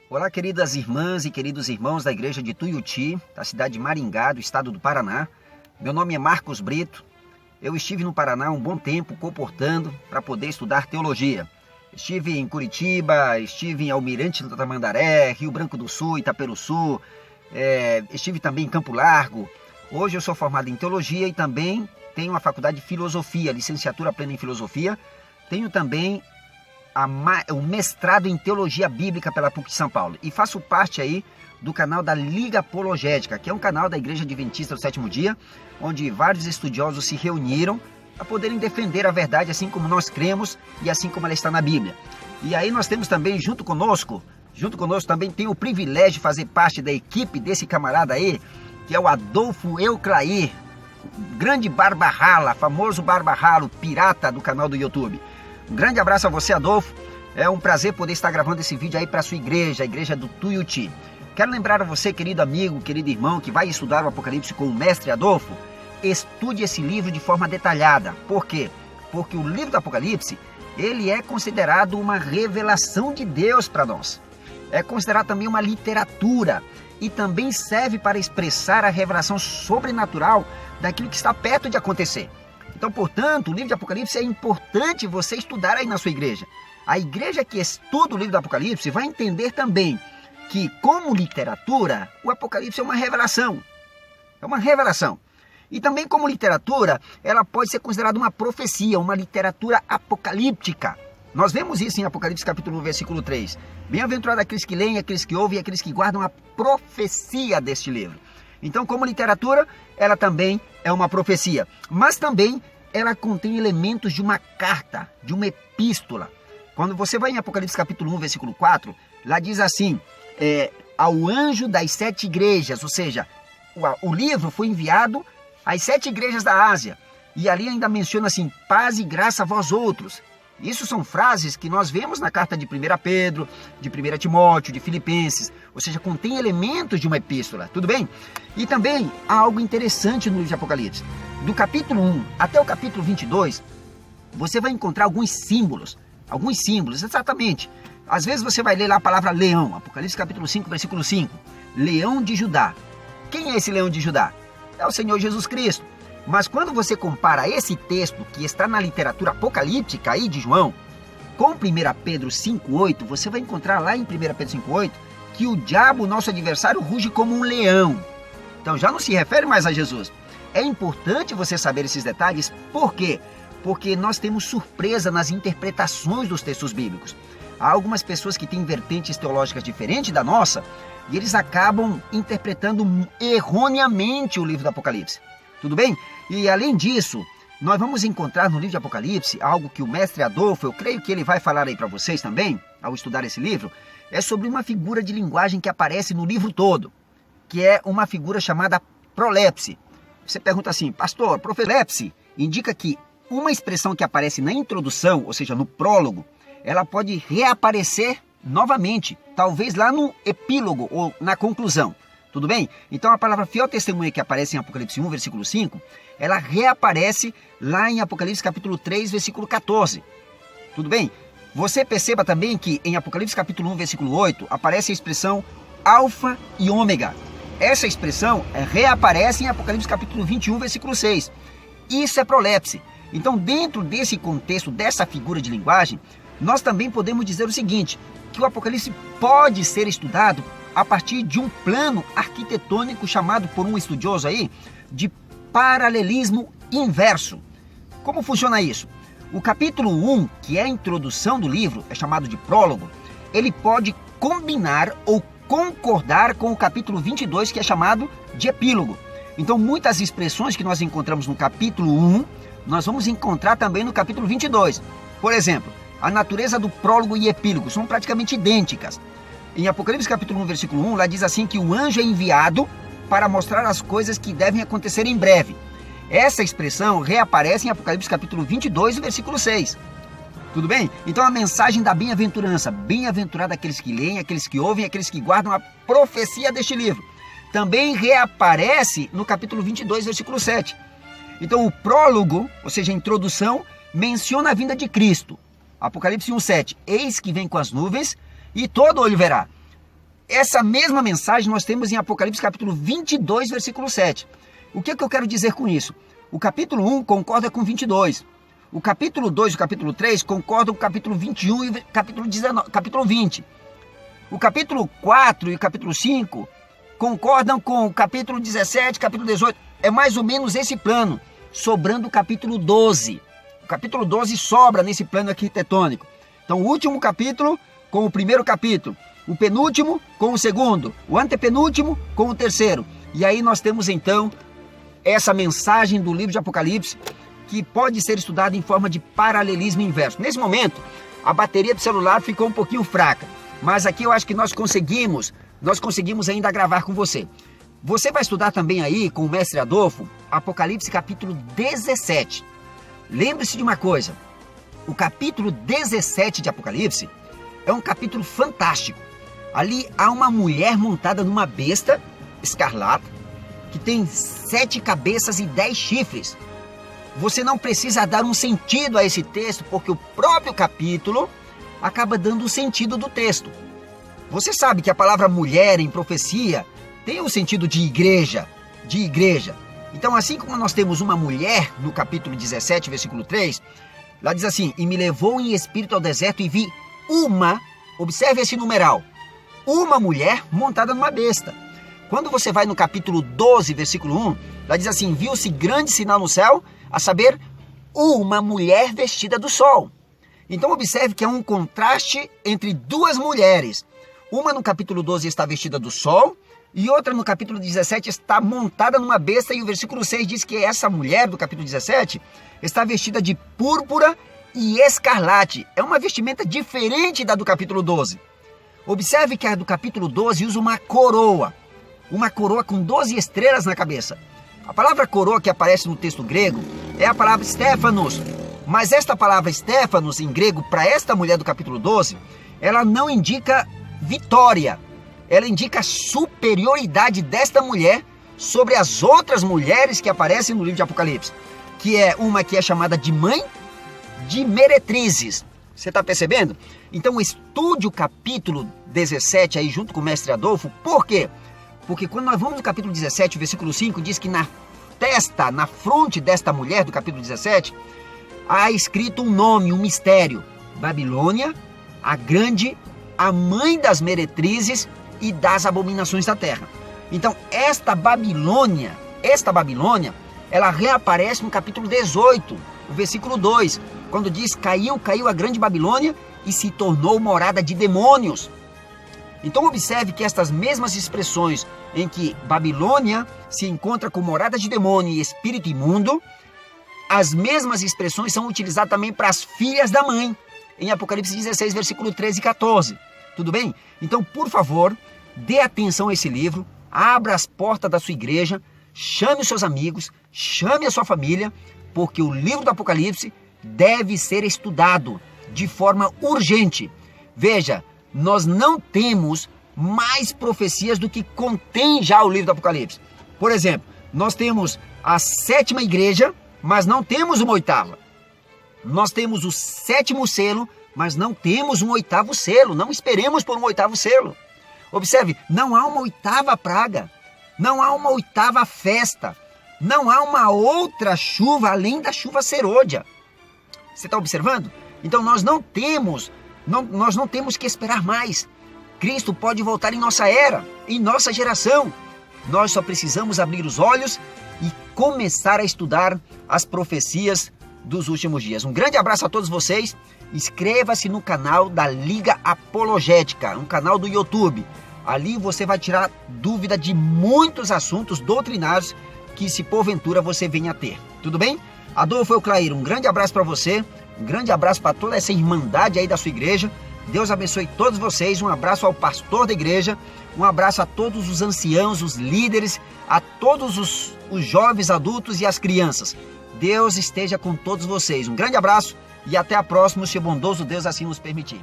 Olá, queridas irmãs e queridos irmãos da igreja de Tuiuti, da cidade de Maringá, do estado do Paraná. Meu nome é Marcos Brito. Eu estive no Paraná um bom tempo comportando para poder estudar teologia. Estive em Curitiba, estive em Almirante do Tamandaré, Rio Branco do Sul, Itaperuçu, estive também em Campo Largo. Hoje eu sou formado em teologia e também tenho a faculdade de filosofia, licenciatura plena em filosofia. Tenho também o mestrado em teologia bíblica pela PUC de São Paulo e faço parte aí do canal da Liga Apologética, que é um canal da Igreja Adventista do Sétimo Dia, onde vários estudiosos se reuniram para poderem defender a verdade assim como nós cremos e assim como ela está na Bíblia. E aí nós temos também junto conosco também tem o privilégio de fazer parte da equipe desse camarada aí, que é o Adolfo Euclair, grande Barba Rala, famoso Barba Rala, pirata do canal do YouTube. Um grande abraço a você, Adolfo. É um prazer poder estar gravando esse vídeo aí para a sua igreja, a igreja do Tuiuti. Quero lembrar a você, querido amigo, querido irmão, que vai estudar o Apocalipse com o mestre Adolfo, estude esse livro de forma detalhada. Por quê? Porque o livro do Apocalipse, ele é considerado uma revelação de Deus para nós. É considerado também uma literatura e também serve para expressar a revelação sobrenatural daquilo que está perto de acontecer. Então, portanto, o livro de Apocalipse é importante você estudar aí na sua igreja. A igreja que estuda o livro do Apocalipse vai entender também que, como literatura, o Apocalipse é uma revelação. É uma revelação. E também como literatura, ela pode ser considerada uma profecia, uma literatura apocalíptica. Nós vemos isso em Apocalipse capítulo 1, versículo 3. Bem-aventurado aqueles que leem, aqueles que ouvem e aqueles que guardam a profecia deste livro. Então, como literatura, ela também é uma profecia. Mas também ela contém elementos de uma carta, de uma epístola. Quando você vai em Apocalipse capítulo 1, versículo 4, lá diz assim, ao anjo das 7 igrejas, ou seja, o livro foi enviado às 7 igrejas da Ásia. E ali ainda menciona assim, paz e graça a vós outros. Isso são frases que nós vemos na carta de 1 Pedro, de 1 Timóteo, de Filipenses, ou seja, contém elementos de uma epístola, tudo bem? E também há algo interessante no livro de Apocalipse. Do capítulo 1 até o capítulo 22, você vai encontrar alguns símbolos, exatamente. Às vezes você vai ler lá a palavra leão, Apocalipse capítulo 5, versículo 5, leão de Judá. Quem é esse leão de Judá? É o Senhor Jesus Cristo. Mas quando você compara esse texto que está na literatura apocalíptica aí de João, com 1 Pedro 5,8, você vai encontrar lá em 1 Pedro 5,8 que o diabo, nosso adversário, ruge como um leão. Então já não se refere mais a Jesus. É importante você saber esses detalhes, por quê? Porque nós temos surpresa nas interpretações dos textos bíblicos. Há algumas pessoas que têm vertentes teológicas diferentes da nossa e eles acabam interpretando erroneamente o livro do Apocalipse. Tudo bem? E além disso, nós vamos encontrar no livro de Apocalipse algo que o mestre Adolfo, eu creio que ele vai falar aí para vocês também, ao estudar esse livro, é sobre uma figura de linguagem que aparece no livro todo, que é uma figura chamada prolepse. Você pergunta assim, pastor, prolepse indica que uma expressão que aparece na introdução, ou seja, no prólogo, ela pode reaparecer novamente, talvez lá no epílogo ou na conclusão. Tudo bem? Então a palavra fiel testemunha que aparece em Apocalipse 1, versículo 5, ela reaparece lá em Apocalipse capítulo 3, versículo 14. Tudo bem? Você perceba também que em Apocalipse capítulo 1, versículo 8, aparece a expressão alfa e ômega. Essa expressão reaparece em Apocalipse capítulo 21, versículo 6. Isso é prolepse. Então, dentro desse contexto, dessa figura de linguagem, nós também podemos dizer o seguinte, que o Apocalipse pode ser estudado a partir de um plano arquitetônico chamado por um estudioso aí de paralelismo inverso. Como funciona isso? O capítulo 1, que é a introdução do livro, é chamado de prólogo, ele pode combinar ou concordar com o capítulo 22, que é chamado de epílogo. Então, muitas expressões que nós encontramos no capítulo 1, nós vamos encontrar também no capítulo 22. Por exemplo, a natureza do prólogo e epílogo são praticamente idênticas. Em Apocalipse capítulo 1, versículo 1, lá diz assim que o anjo é enviado para mostrar as coisas que devem acontecer em breve. Essa expressão reaparece em Apocalipse capítulo 22, versículo 6. Tudo bem? Então a mensagem da bem-aventurança, bem-aventurado aqueles que leem, aqueles que ouvem, aqueles que guardam a profecia deste livro, também reaparece no capítulo 22, versículo 7. Então o prólogo, ou seja, a introdução, menciona a vinda de Cristo. Apocalipse 1:7, eis que vem com as nuvens e todo olho verá. essa mesma mensagem nós temos em Apocalipse capítulo 22, versículo 7. O que eu quero dizer com isso? O capítulo 1 concorda com 22. O capítulo 2 e o capítulo 3 concordam com o capítulo 21 e o capítulo 20. O capítulo 4 e o capítulo 5 concordam com o capítulo 17 e capítulo 18. É mais ou menos esse plano, sobrando o capítulo 12. O capítulo 12 sobra nesse plano arquitetônico. Então, o último capítulo com o primeiro capítulo, o penúltimo com o segundo, o antepenúltimo com o terceiro. E aí nós temos então essa mensagem do livro de Apocalipse, que pode ser estudada em forma de paralelismo inverso. Nesse momento, a bateria do celular ficou um pouquinho fraca, mas aqui eu acho que nós conseguimos ainda gravar com você. Você vai estudar também aí com o mestre Adolfo, Apocalipse capítulo 17. Lembre-se de uma coisa, o capítulo 17 de Apocalipse é um capítulo fantástico. Ali há uma mulher montada numa besta escarlata, que tem 7 cabeças e 10 chifres. Você não precisa dar um sentido a esse texto, porque o próprio capítulo acaba dando o sentido do texto. Você sabe que a palavra mulher em profecia tem o sentido de igreja, Então, assim como nós temos uma mulher no capítulo 17, versículo 3, lá diz assim: e me levou em espírito ao deserto e vi observe esse numeral, uma mulher montada numa besta. Quando você vai no capítulo 12, versículo 1, lá diz assim: viu-se grande sinal no céu, a saber, uma mulher vestida do sol. Então observe que há um contraste entre duas mulheres. Uma no capítulo 12 está vestida do sol, e outra no capítulo 17 está montada numa besta, e o versículo 6 diz que essa mulher do capítulo 17 está vestida de púrpura e escarlate. É uma vestimenta diferente da do capítulo 12. Observe que a do capítulo 12 usa uma coroa com 12 estrelas na cabeça. A palavra coroa que aparece no texto grego é a palavra Stéphanos. Mas esta palavra Stéphanos em grego, para esta mulher do capítulo 12, ela não indica vitória. Ela indica a superioridade desta mulher sobre as outras mulheres que aparecem no livro de Apocalipse, que é uma que é chamada de mãe de meretrizes. Você está percebendo? Então estude o capítulo 17 aí junto com o mestre Adolfo. Por quê? Porque quando nós vamos no capítulo 17, versículo 5, diz que na testa, na fronte desta mulher do capítulo 17, há escrito um nome, um mistério: Babilônia, a grande, a mãe das meretrizes e das abominações da terra. Então esta Babilônia, ela reaparece no capítulo 18, o versículo 2, quando diz: caiu a grande Babilônia e se tornou morada de demônios. Então observe que estas mesmas expressões em que Babilônia se encontra com morada de demônio e espírito imundo, as mesmas expressões são utilizadas também para as filhas da mãe, em Apocalipse 16, versículo 13 e 14. Tudo bem? Então, por favor, dê atenção a esse livro, abra as portas da sua igreja, chame os seus amigos, chame a sua família, porque o livro do Apocalipse deve ser estudado de forma urgente. Veja, nós não temos mais profecias do que contém já o livro do Apocalipse. Por exemplo, nós temos a 7ª igreja, mas não temos uma 8ª. Nós temos o 7º selo, mas não temos um 8º selo. Não esperemos por um 8º selo. Observe, não há uma 8ª praga, não há uma 8ª festa, não há uma outra chuva além da chuva serôdia. Você está observando? Então nós não temos que esperar mais. Cristo pode voltar em nossa era, em nossa geração. Nós só precisamos abrir os olhos e começar a estudar as profecias dos últimos dias. Um grande abraço a todos vocês. Inscreva-se no canal da Liga Apologética, um canal do YouTube. Ali você vai tirar dúvida de muitos assuntos doutrinários que, se porventura, você venha a ter. Tudo bem? Adolfo Euclair, um grande abraço para você. Um grande abraço para toda essa irmandade aí da sua igreja. Deus abençoe todos vocês. Um abraço ao pastor da igreja. Um abraço a todos os anciãos, os líderes, a todos os jovens, adultos e as crianças. Deus esteja com todos vocês. Um grande abraço e até a próxima, se o bondoso Deus assim nos permitir.